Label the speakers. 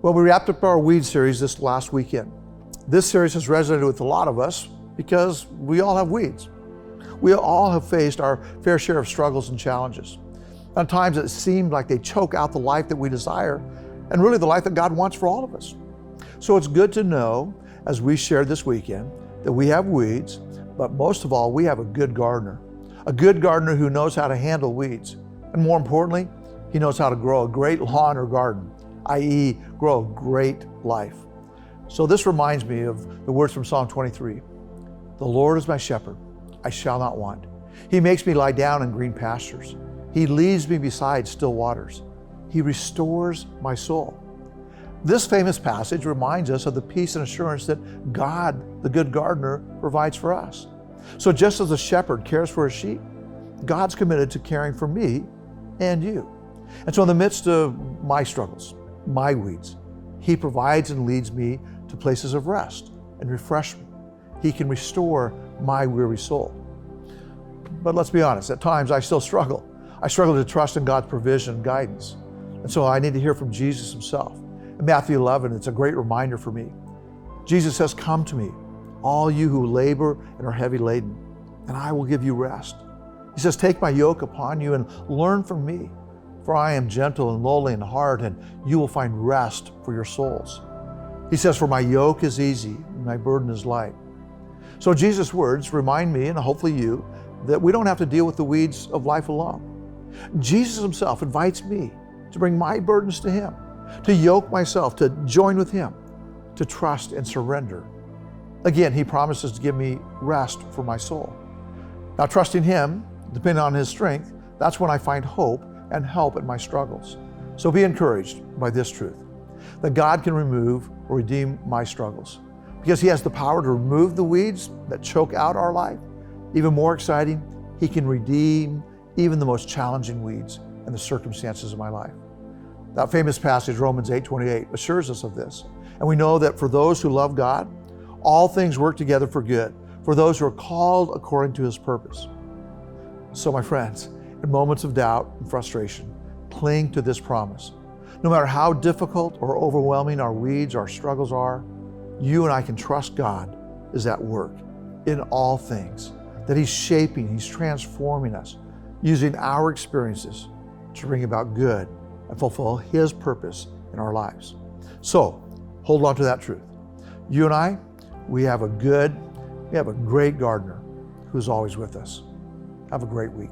Speaker 1: Well, we wrapped up our weed series this last weekend. This series has resonated with a lot of us because we all have weeds. We all have faced our fair share of struggles and challenges. At times it seemed like they choke out the life that we desire and really the life that God wants for all of us. So it's good to know, as we shared this weekend, that we have weeds, but most of all, we have a good gardener who knows how to handle weeds. And more importantly, he knows how to grow a great lawn or garden, i.e. grow a great life. So this reminds me of the words from Psalm 23. The Lord is my shepherd, I shall not want. He makes me lie down in green pastures. He leads me beside still waters. He restores my soul. This famous passage reminds us of the peace and assurance that God, the good gardener, provides for us. So just as a shepherd cares for his sheep, God's committed to caring for me and you. And so in the midst of my struggles, my weeds, he provides and leads me to places of rest and refreshment. He can restore my weary soul. But let's be honest, at times I still struggle. I struggle to trust in God's provision and guidance. And so I need to hear from Jesus himself. In Matthew 11, it's a great reminder for me. Jesus says, "Come to me, all you who labor and are heavy laden, and I will give you rest." He says, "Take my yoke upon you and learn from me, for I am gentle and lowly in heart, and you will find rest for your souls." He says, "For my yoke is easy and my burden is light." So Jesus' words remind me, and hopefully you, that we don't have to deal with the weeds of life alone. Jesus himself invites me to bring my burdens to him, to yoke myself, to join with him, to trust and surrender. Again, he promises to give me rest for my soul. Now, trusting him, depending on his strength, that's when I find hope and help in my struggles. So be encouraged by this truth, that God can remove or redeem my struggles, because he has the power to remove the weeds that choke out our life. Even more exciting, he can redeem even the most challenging weeds in the circumstances of my life. That famous passage, Romans 8:28, assures us of this. And we know that for those who love God, all things work together for good, for those who are called according to his purpose. So my friends, in moments of doubt and frustration, cling to this promise. No matter how difficult or overwhelming our weeds, our struggles are, you and I can trust God is at work in all things, that he's shaping, he's transforming us, using our experiences to bring about good and fulfill his purpose in our lives. So hold on to that truth. You and I, we have a great gardener who's always with us. Have a great week.